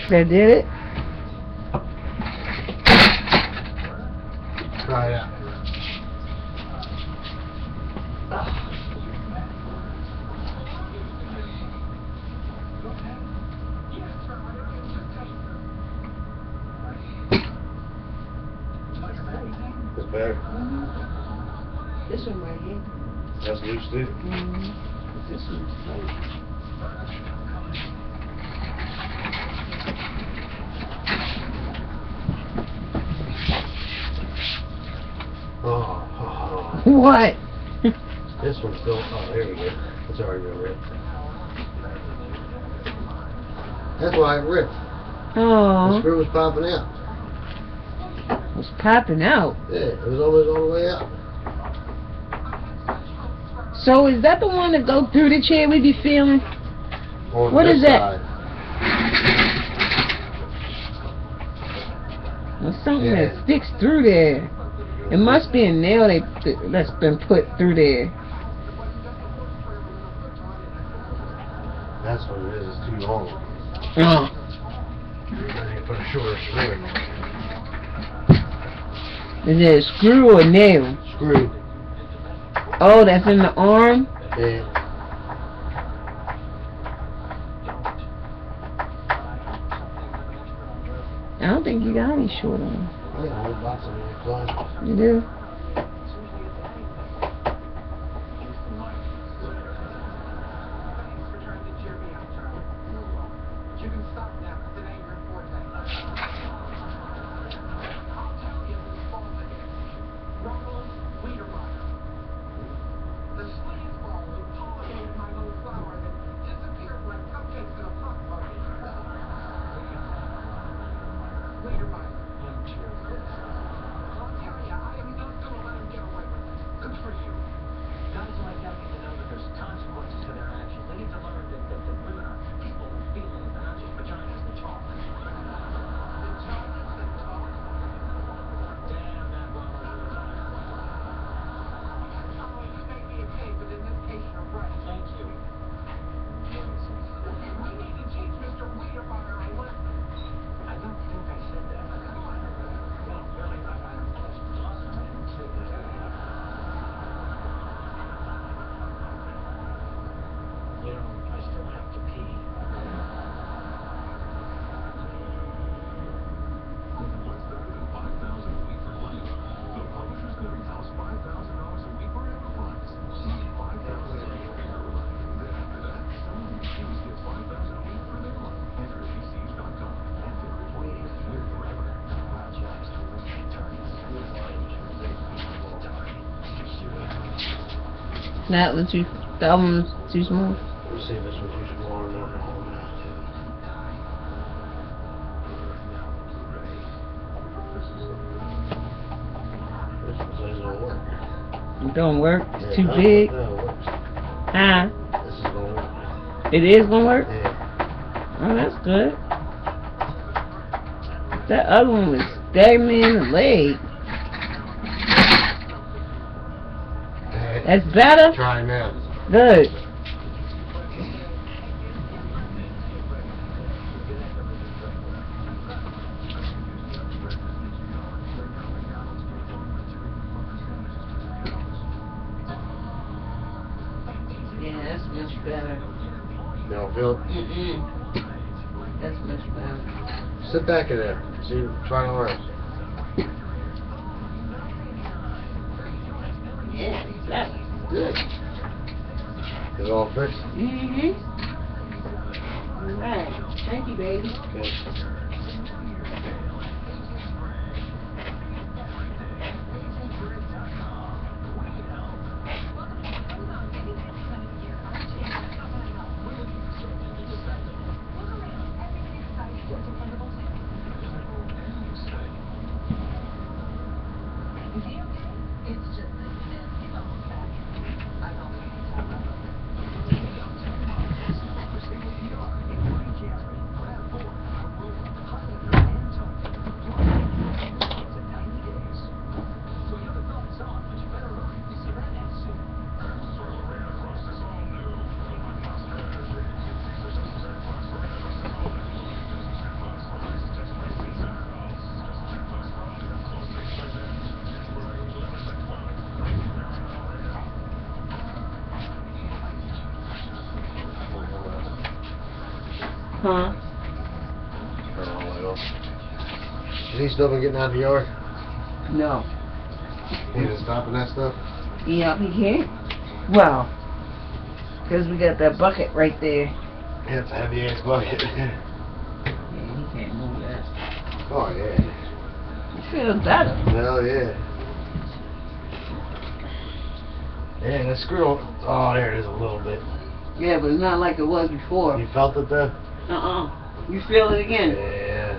That did it? Try it out. It's better. This one right here. That's loose too. This one's tight. Oh. What? This one's still. Oh, there we go. It's already been ripped. That's why it ripped. Oh. The screw was popping out. It was popping out. Yeah, it was almost all the way out. So is that the one that go through the chair we be feeling? On What this is that? side. There's something Yeah. that sticks through there. It must be a nail that's been put through there. That's what it is. It's too long. Oh. I need to put a shorter screw in there. Is it a screw or a nail? Screw. Oh, that's in the arm? Yeah. I don't think you got any short arms. I got a whole box of them in the closet. You do? That one's too small. Let's see if this one's too small or not. This one says it'll work. It don't work? It's Yeah, too no, big? No, it works. Huh? This is gonna work. It is gonna work? Yeah. Oh, that's good. That other one was stabbing me in the leg. That's better? Try it now. Good. Yeah, that's much better. You don't feel it? That's much better. Sit back in there. See, try to learn. Yeah, that's Good. Is it all fixed? Alright. Thank you, baby. Okay. Huh? Turn all the way off. Has he still been getting out of the yard? No. He been stopping that stuff? Yeah, he can't. Well, because we got that bucket right there. Yeah, it's a heavy ass bucket. Yeah, he can't move that. Oh, yeah. He feels better. Hell yeah. Yeah, that screw. Oh, there it is a little bit. Yeah, but it's not like it was before. You felt it though? You feel it again. Yeah.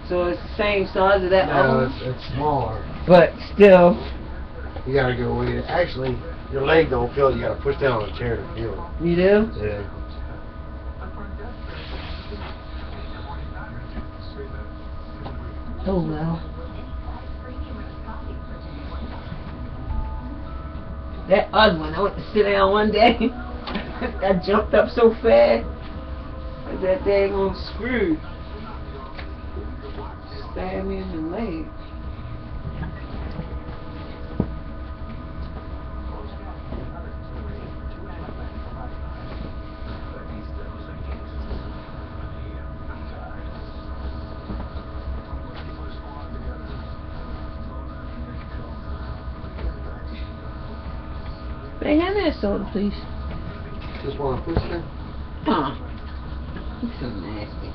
So it's the same size of that other No, one? it's smaller. But still. You gotta go with it. Actually, your leg don't feel it. You gotta push down on the chair to feel it. You do? Yeah. Oh well. That other one, I went to sit down one day. I jumped up so fast. That daggone screw stabbed me in the leg. Hey, hand me that soda, please. Just want to push there? It's so nasty.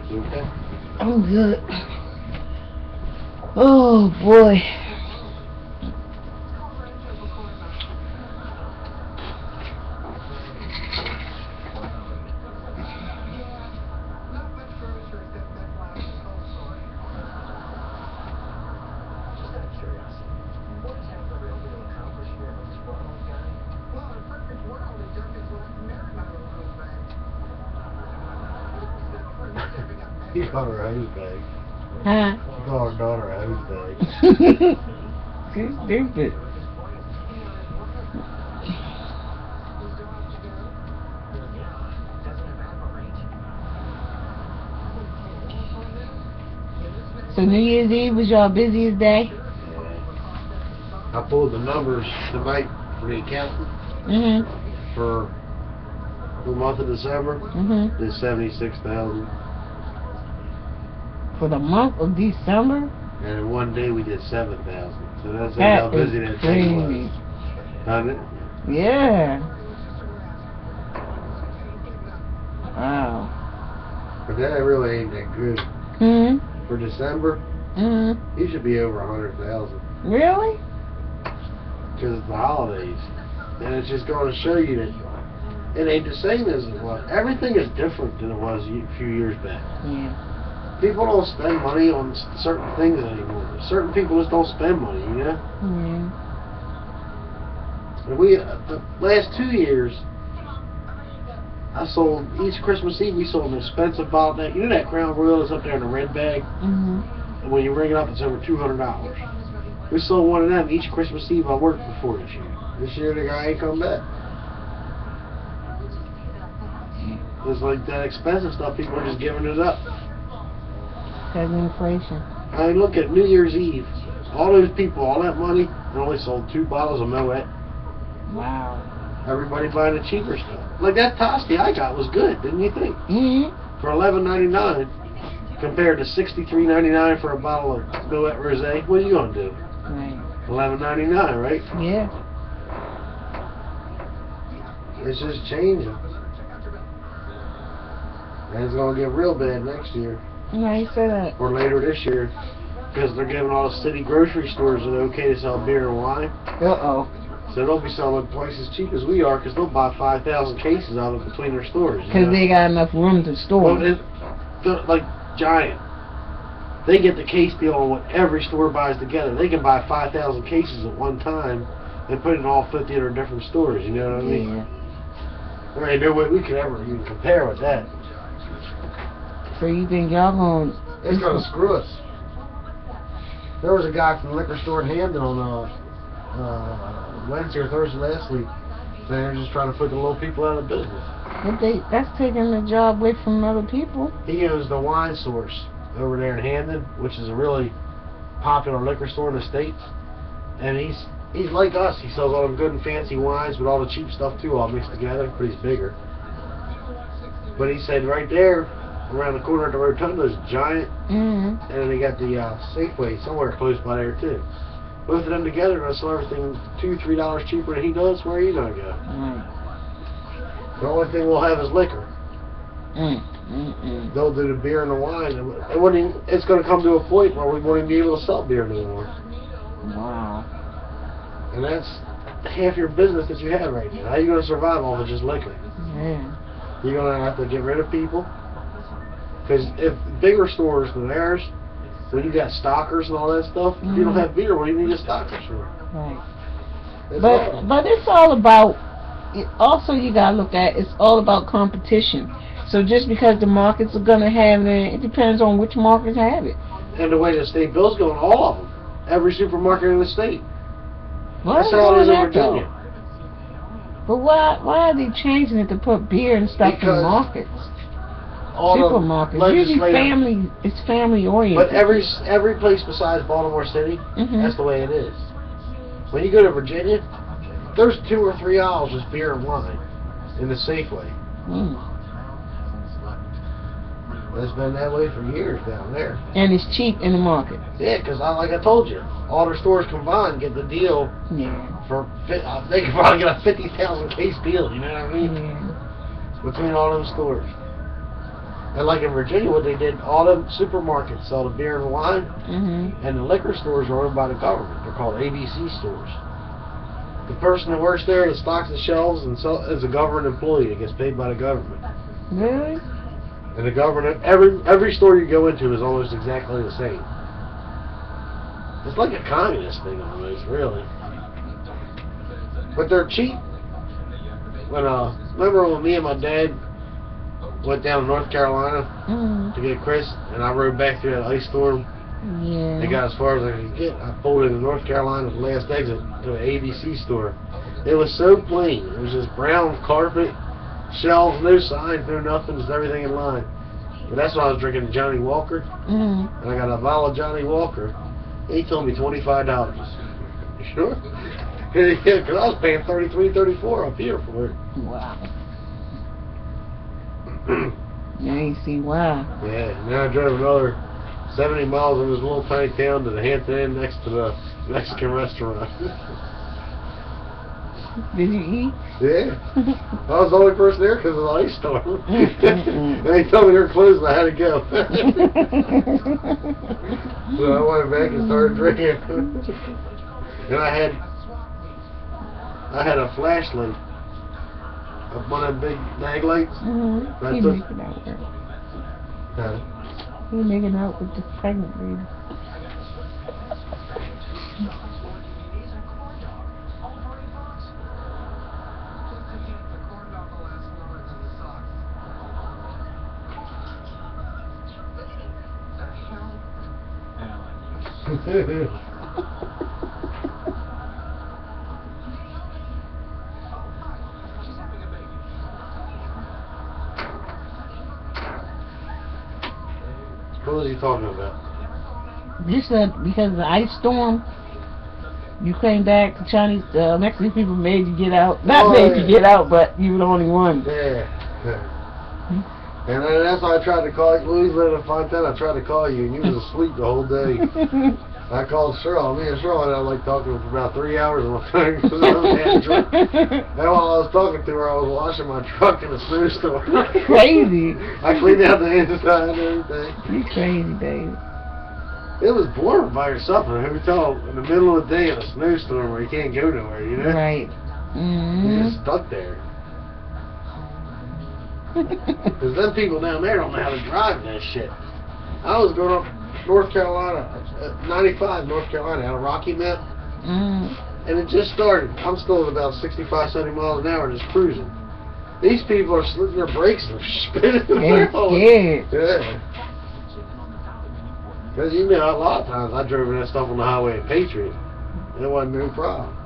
You okay? I'm good. Oh boy. You called her a hose bag. Huh? You called her daughter a hose bag. She's stupid. So New Year's Eve was your busiest day? Yeah. I pulled the numbers tonight for the accountant for the month of December. Did 76,000. For the month of December? And in one day we did 7,000. So that's That how busy is that thing crazy. was. Hasn't it? Yeah. Wow. But that really ain't that good. For December, you should be over 100,000. Really? Because it's the holidays. And it's just going to show you that it ain't the same as it was. Everything is different than it was a few years back. Yeah. People don't spend money on certain things anymore. Certain people just don't spend money, you know? Yeah. And we, the last 2 years, I sold, each Christmas Eve, we sold an expensive bottle. That, you know that Crown Royal is up there in the red bag? And when you ring it up, it's over $200. We sold one of them each Christmas Eve I worked before this year. This year, the guy ain't come back. It's like that expensive stuff, people are just giving it up. Because of inflation. I mean, look at New Year's Eve. All those people, all that money, they only sold 2 bottles of Moet. Wow. Everybody buying the cheaper stuff. Like that Tosti I got was good, didn't you think? For $11.99 compared to $63.99 for a bottle of Moet Rosé. What are you gonna do? Right. $11.99, right? Yeah. It's just changing. And it's gonna get real bad next year. Yeah, you say that. Or later this year. Because they're giving all the city grocery stores an okay to sell beer and wine. Uh-oh. So they'll be selling twice as cheap as we are, because they'll buy 5,000 cases out of between their stores. Because they got enough room to store. Well, they're like Giant. They get the case deal on what every store buys together. They can buy 5,000 cases at one time and put it in all 50 other different stores. You know what I mean? Yeah. There ain't no way we could ever even compare with that. So you think y'all gonna... It's gonna screw us. There was a guy from the liquor store in Hamden on Wednesday or Thursday last week. They're just trying to put the little people out of business. But that's taking the job away from other people. He owns the Wine Source over there in Hamden, which is a really popular liquor store in the States. And he's like us. He sells all the good and fancy wines with all the cheap stuff too, all mixed together, but he's bigger. But he said right there, around the corner at the Rotunda, is Giant, and then they got the Safeway somewhere close by there too. Both of them together, gonna sell everything $2-3 cheaper than he does. Where are you gonna go? The only thing we'll have is liquor. They'll do the beer and the wine. It's going to come to a point where we won't even be able to sell beer anymore. Wow. And that's half your business that you have right now. How are you going to survive off of just liquor? You're going to have to get rid of people. Because if bigger stores than ours, when you got stockers and all that stuff, if you don't have beer, what do you need a stocker for? Right. But it's all about, also you got to look at, it's all about competition. So just because the markets are going to have it, it depends on which markets have it. And the way the state bill's going, all of them. Every supermarket in the state. Well, that's how it is in Virginia. But why are they changing it to put beer and stuff in markets? Supermarkets. Usually it's family oriented. But every place besides Baltimore City, that's the way it is. When you go to Virginia, there's 2 or 3 aisles just beer and wine in the Safeway. It's been that way for years down there. And it's cheap in the market. Yeah, because like I told you, all their stores combined get the deal for, they can probably get a 50,000 case deal, you know what I mean? Between all them stores. And like in Virginia, what they did, all them supermarkets sell the beer and wine, and the liquor stores are owned by the government. They're called ABC stores. The person that works there that stocks the shelves and is a government employee that gets paid by the government. Really? And the government, every store you go into is almost exactly the same. It's like a communist thing almost, really. But they're cheap. Remember when me and my dad went down to North Carolina to get Chris, and I rode back through that ice storm? They got as far as I could get. I pulled into North Carolina, the last exit, to an ABC store. It was so clean. It was just brown carpet, shelves, no signs, no nothing, just everything in line. But that's when I was drinking Johnny Walker, and I got a bottle of Johnny Walker. He told me $25. You sure? Yeah, because I was paying $33, $34 up here for it. Wow. Now you see why. Yeah, now I drove another 70 miles in this little tiny town to the Hampton Inn next to the Mexican restaurant. Did you eat? Yeah. I was the only person there because of the ice storm. And they told me they were closed and I had to go. So I went back and started drinking. And I had a flashlight. One of them big mag lights. He making out with her. He making out with the pregnant lady. What was he talking about? You said because of the ice storm, you came back to Chinese, Mexican people made you get out. Not made you get out, but you were the only one. Yeah. And that's why I tried to call you. Louise lived in Fontana. I tried to call you, and you was asleep the whole day. I called Cheryl. Me and Cheryl and I like talking for about 3 hours on the phone because I was half drunk. And while I was talking to her, I was washing my truck in a snowstorm. Crazy. I cleaned out the inside and everything. You crazy, baby. It was boring by yourself in a hotel in the middle of the day in a snowstorm where you can't go nowhere, you know? Right. You're just stuck there. Because them people down there don't know how to drive that shit. I was going up North Carolina, 95 North Carolina, out of Rocky Mount, and it just started. I'm still at about 65, 70 miles an hour just cruising. These people are slitting their brakes and spinning around. Yeah. Because you know, a lot of times I drove that stuff on the highway at Patriot, and it wasn't no problem.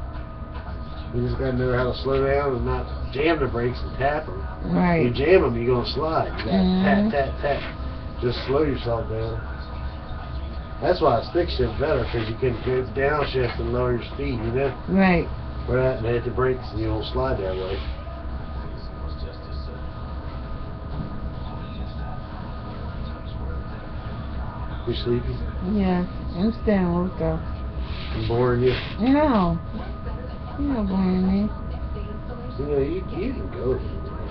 You just got to know how to slow down and not jam the brakes and tap them. Right. You jam them, you're going to slide. You got to tap, tap, tap. Just slow yourself down. That's why a stick shift better, because you can go downshift and lower your speed, you know? Right. Where that and hit the brakes and you don't slide that way. You sleepy? Yeah, I'm staying woke up. I'm boring you? No. You're not boring me. You know, you can go.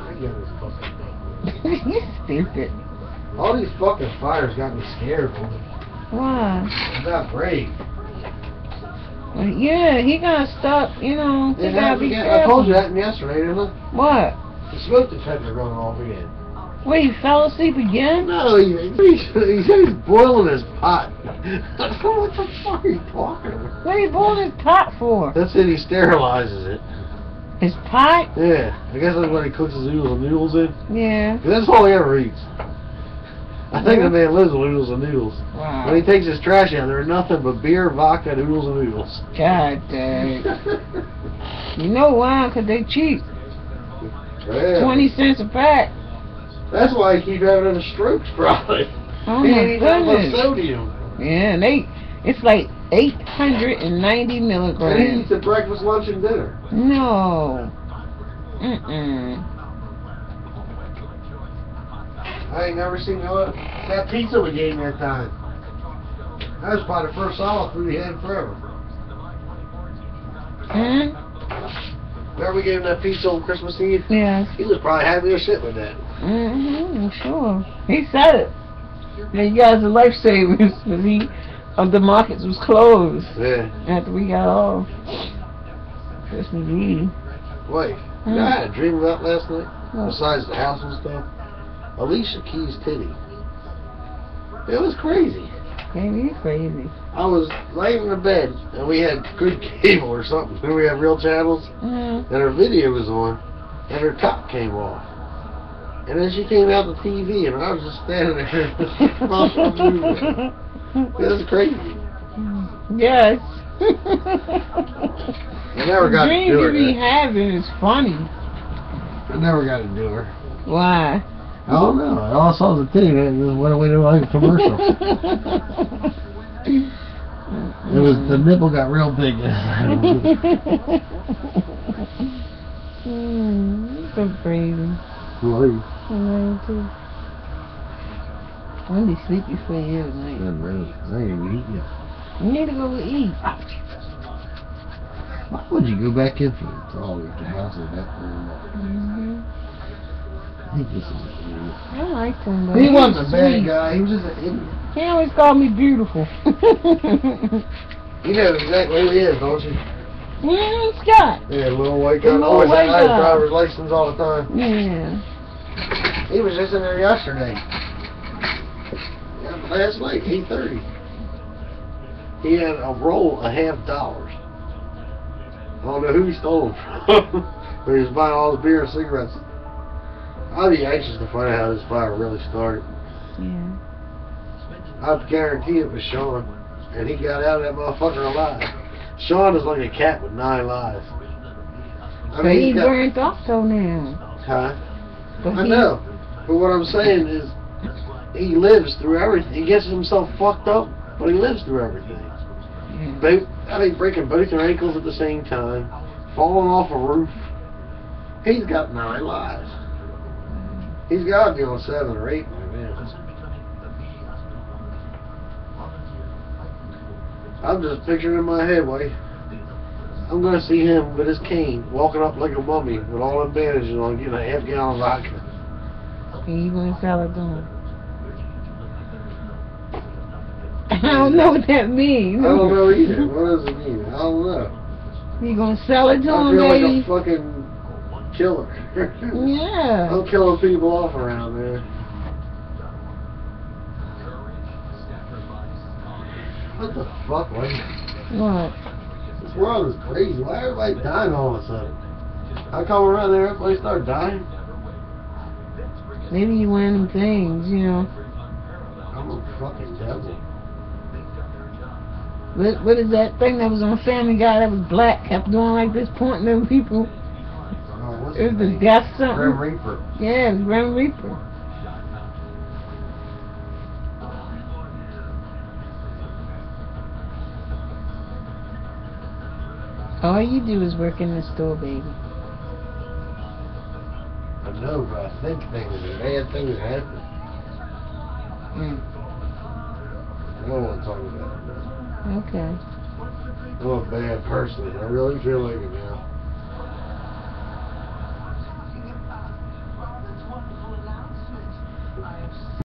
I get this fucking You're stupid. all these fucking fires got me scared, man. Why? About brave. Well, yeah, he gotta stop, you know, he gotta be careful. I told you that yesterday, didn't I? What? The smoke detector going off again. Wait, he fell asleep again? No, he's boiling his pot. What the fuck are you talking about? What are you boiling his pot for? That's it, he sterilizes it. His pot? Yeah, I guess that's what he cooks his noodles in. Yeah. That's all he ever eats. I think the man lives with noodles and noodles. Wow. When he takes his trash out, there are nothing but beer, vodka, noodles, and noodles. God dang. You know why? Because they cheap. Yeah. 20 cents a pack. That's why he keep having the strokes, probably. Oh He my ain't eating that much goodness. sodium. Yeah, and it's like 890 And he milligrams. eats at breakfast, lunch, and dinner. No. Mm-mm. I ain't never seen that pizza we gave me that time. That was probably the first solid food he had forever. Hmm? Remember we gave him that pizza on Christmas Eve? Yes. He was probably happy as shit with that. Mm-hmm, I'm sure. He said it. That you guys are lifesavers because the markets was closed Yeah. after we got off Christmas Eve. Wait, you know, I had a dream about last night? What? Besides the house and stuff? Alicia Keys' titty. It was crazy. Baby, you crazy. I was laying in the bed, and we had good cable or something. And we had real channels, Mm-hmm. and her video was on, and her top came off. And then she came out the TV, and I was just standing there. It was crazy. Yes. I never got to Dreams do you her. be having is funny. I never got to do her. Why? I don't know. I all saw the thing, and it went away to like a commercial. It was, the nipple got real big. So crazy. Really? I know too. I'm gonna be sleepy for you tonight. I ain't even eat yet. You need to go eat. Why would you go back in for the house and that Mm-hmm. I think this is a idiot. I liked him though. He wasn't a bad sweet. guy. He was just an idiot. He always called me beautiful. You know exactly who he is, don't you? Scott. Yeah, little white The guy. little Always white had his guy. driver's license all the time. Yeah. He was just in there yesterday. Yeah, last night, 8:30. He had a roll of $50. I don't know who he stole them from. But he was buying all the beer and cigarettes. I'd be anxious to find out how this fire really started. Yeah. I'd guarantee it was Sean. And he got out of that motherfucker alive. Sean is like a cat with 9 lives. So he burnt off though now. Huh? But I know. But what I'm saying is, he lives through everything. He gets himself fucked up, but he lives through everything. Breaking both their ankles at the same time, falling off a roof. He's got 9 lives. He's got to be on 7 or 8 by now. I'm just picturing in my head, wait. I'm going to see him with his cane, walking up like a mummy with all them bandages on, getting a half gallon of vodka. And you gonna sell it to him? I don't know what that means. I don't know either. What does it mean? I don't know. You gonna sell it to I him, feel baby? like a fucking killer. Yeah. I'm killing people off around there. What the fuck, man? What? This world is crazy. Why is everybody dying all of a sudden? How come around there everybody start dying? Maybe you one of them things, you know. I'm a fucking devil. What is that thing that was on Family Guy that was black, kept doing like this, pointing at people? Oh, what's It was his the name? death something. Grim Reaper. Yeah, it was Grim Reaper. All you do is work in the store, baby. I know, but I think bad things happen. I don't want to talk about it. Okay. I'm a bad person. I really feel like it now.